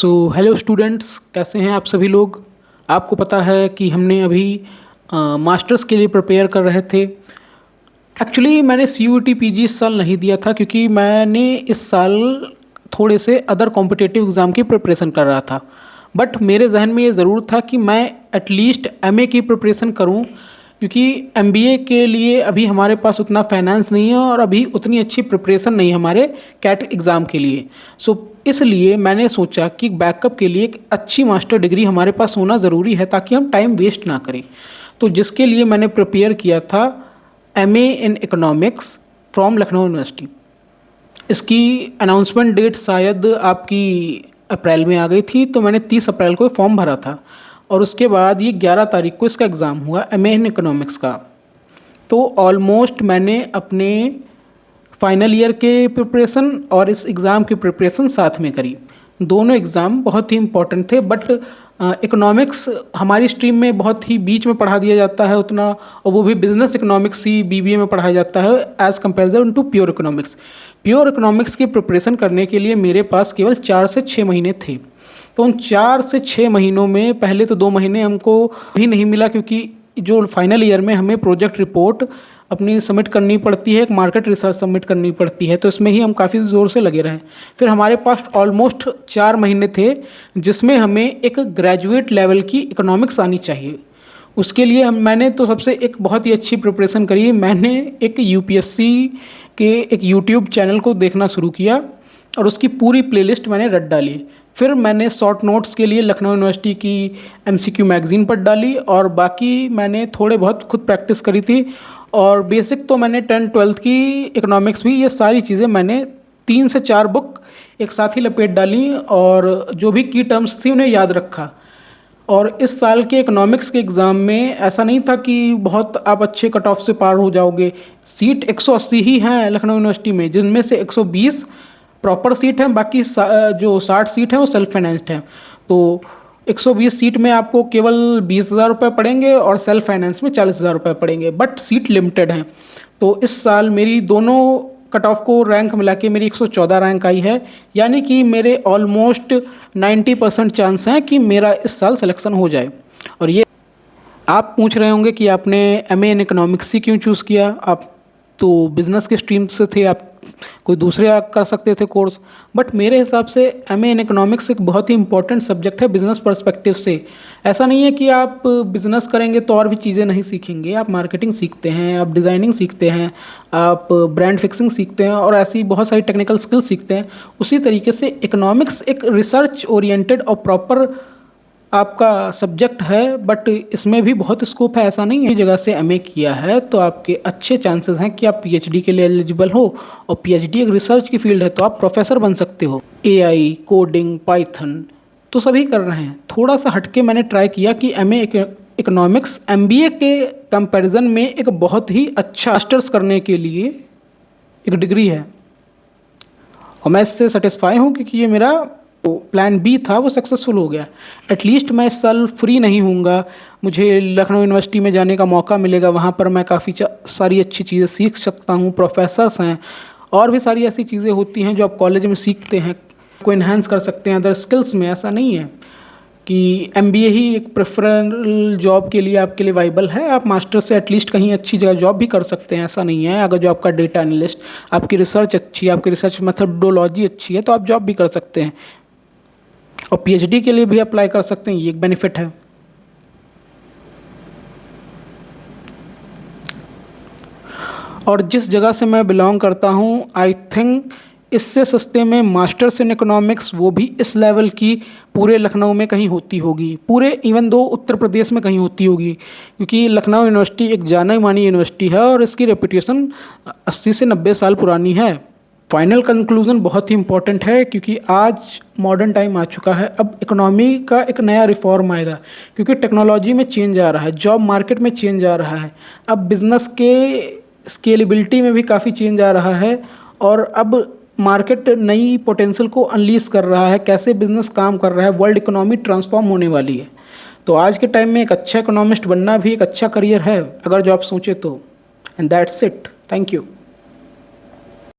Hello students, कैसे हैं आप सभी लोग। आपको पता है कि हमने अभी मास्टर्स के लिए प्रिपेयर कर रहे थे। एक्चुअली मैंने CUET PG इस साल नहीं दिया था क्योंकि मैंने इस साल थोड़े से अदर कॉम्पिटिटिव एग्ज़ाम की प्रिपरेशन कर रहा था। बट मेरे जहन में ये ज़रूर था कि मैं एटलीस्ट MA की प्रिपरेशन करूं, क्योंकि MBA के लिए अभी हमारे पास उतना फाइनेंस नहीं है और अभी उतनी अच्छी प्रिपरेशन नहीं है हमारे कैट एग्ज़ाम के लिए। इसलिए मैंने सोचा कि बैकअप के लिए एक अच्छी मास्टर डिग्री हमारे पास होना ज़रूरी है ताकि हम टाइम वेस्ट ना करें। तो जिसके लिए मैंने प्रिपेयर किया था MA in economics from Lucknow university. इसकी अनाउंसमेंट डेट शायद आपकी अप्रैल में आ गई थी, तो मैंने 30 अप्रैल को फॉर्म भरा था और उसके बाद ये 11 तारीख को इसका एग्ज़ाम हुआ MA इन इकोनॉमिक्स का। तो ऑलमोस्ट मैंने अपने फाइनल ईयर के प्रिपरेशन और इस एग्ज़ाम की प्रिपरेशन साथ में करी। दोनों एग्ज़ाम बहुत ही इम्पोर्टेंट थे, बट इकोनॉमिक्स हमारी स्ट्रीम में बहुत ही बीच में पढ़ा दिया जाता है उतना, और वो भी बिजनेस इकोनॉमिक्स ही BBA में पढ़ाया जाता है as comparison to pure economics. Pure economics की प्रिपरेशन करने के लिए मेरे पास केवल 4 से 6 महीने थे। तो उन 4 से 6 महीनों में पहले तो 2 महीने हमको भी नहीं मिला, क्योंकि जो फाइनल ईयर में हमें प्रोजेक्ट रिपोर्ट अपनी सबमिट करनी पड़ती है, एक मार्केट रिसर्च सबमिट करनी पड़ती है, तो इसमें ही हम काफ़ी ज़ोर से लगे रहे। फिर हमारे पास ऑलमोस्ट 4 महीने थे जिसमें हमें एक ग्रेजुएट लेवल की इकोनॉमिक्स आनी चाहिए। उसके लिए मैंने तो सबसे एक बहुत ही अच्छी प्रिपरेशन करी। मैंने एक UPSC के एक YouTube चैनल को देखना शुरू किया और उसकी पूरी प्लेलिस्ट मैंने रट डाली। फिर मैंने शॉर्ट नोट्स के लिए लखनऊ यूनिवर्सिटी की MCQ मैगज़ीन पढ़ डाली और बाकी मैंने थोड़े बहुत खुद प्रैक्टिस करी थी। और बेसिक तो मैंने 10th-12th की इकोनॉमिक्स भी, ये सारी चीज़ें मैंने 3 से 4 बुक एक साथ ही लपेट डाली और जो भी की टर्म्स थी उन्हें याद रखा। और इस साल के इकोनॉमिक्स के एग्ज़ाम में ऐसा नहीं था कि बहुत आप अच्छे कट ऑफ से पार हो जाओगे। सीट 180 ही हैं लखनऊ यूनिवर्सिटी में, जिनमें से 120 प्रॉपर सीट हैं, बाकी जो 60 सीट हैं वो सेल्फ फाइनेंस्ड हैं। तो 120 सीट में आपको केवल 20,000 रुपये पड़ेंगे और सेल्फ फाइनेंस में 40,000 रुपये पड़ेंगे, बट सीट लिमिटेड हैं। तो इस साल मेरी दोनों कट ऑफ को रैंक मिला के मेरी 114 रैंक आई है, यानी कि मेरे ऑलमोस्ट 90% चांस हैं कि मेरा इस साल सिलेक्शन हो जाए। और ये आप पूछ रहे होंगे कि आपने MA इन इकोनॉमिक्स ही क्यों चूज़ किया। आप तो बिज़नेस के स्ट्रीम से थे, आप कोई दूसरे कर सकते थे कोर्स, बट मेरे हिसाब से MA इन इकोनॉमिक्स एक बहुत ही इंपॉर्टेंट सब्जेक्ट है बिज़नेस पर्सपेक्टिव से। ऐसा नहीं है कि आप बिज़नेस करेंगे तो और भी चीज़ें नहीं सीखेंगे। आप मार्केटिंग सीखते हैं, आप डिज़ाइनिंग सीखते हैं, आप ब्रांड फिक्सिंग सीखते हैं और ऐसी बहुत सारी टेक्निकल स्किल्स सीखते हैं। उसी तरीके से इकोनॉमिक्स एक रिसर्च ओरिएंटेड और प्रॉपर आपका सब्जेक्ट है, बट इसमें भी बहुत स्कोप है। ऐसा नहीं है जगह से MA किया है तो आपके अच्छे चांसेस हैं कि आप PhD के लिए एलिजिबल हो, और PhD एक रिसर्च की फील्ड है तो आप प्रोफेसर बन सकते हो। AI, कोडिंग, पाइथन तो सभी कर रहे हैं। थोड़ा सा हटके मैंने ट्राई किया कि MA इकोनॉमिक्स MBA के कंपैरिजन में एक बहुत ही अच्छा मास्टर्स करने के लिए एक डिग्री है, और मैं इससे सेटिस्फाई हूँ क्योंकि ये मेरा प्लान B था वो सक्सेसफुल हो गया। एटलीस्ट मैं इस साल फ्री नहीं हूँगा, मुझे लखनऊ यूनिवर्सिटी में जाने का मौका मिलेगा। वहाँ पर मैं काफ़ी सारी अच्छी चीज़ें सीख सकता हूँ, प्रोफेसर्स हैं और भी सारी ऐसी चीज़ें होती हैं जो आप कॉलेज में सीखते हैं, को इन्हांस कर सकते हैं अदर स्किल्स में। ऐसा नहीं है कि MBA ही एक प्रेफरेबल जॉब के लिए आपके लिए वाइबल है। आप मास्टर से एटलीस्ट कहीं अच्छी जगह जॉब भी कर सकते हैं, ऐसा नहीं है। अगर जो आपका डेटा एनालिस्ट, आपकी रिसर्च अच्छी है, आपकी रिसर्च मेथडोलॉजी अच्छी है तो आप जॉब भी कर सकते हैं, और PhD के लिए भी अप्लाई कर सकते हैं। ये एक बेनिफिट है। और जिस जगह से मैं बिलोंग करता हूँ, आई थिंक इससे सस्ते में मास्टर्स इन इकोनॉमिक्स, वो भी इस लेवल की, पूरे लखनऊ में कहीं होती होगी, पूरे इवन दो उत्तर प्रदेश में कहीं होती होगी, क्योंकि लखनऊ यूनिवर्सिटी एक जानी मानी यूनिवर्सिटी है और इसकी रेपुटेशन 80 से 90 साल पुरानी है। फाइनल कंक्लूज़न बहुत ही इंपॉर्टेंट है क्योंकि आज मॉडर्न टाइम आ चुका है। अब इकोनॉमी का एक नया रिफॉर्म आएगा क्योंकि टेक्नोलॉजी में चेंज आ रहा है, जॉब मार्केट में चेंज आ रहा है, अब बिज़नेस के स्केलेबिलिटी में भी काफ़ी चेंज आ रहा है, और अब मार्केट नई पोटेंशियल को अनलीज कर रहा है, कैसे बिज़नेस काम कर रहा है, वर्ल्ड इकोनॉमी ट्रांसफॉर्म होने वाली है। तो आज के टाइम में एक अच्छा इकोनॉमिस्ट बनना भी एक अच्छा करियर है अगर जो आप सोचे तो। And that's it. Thank you.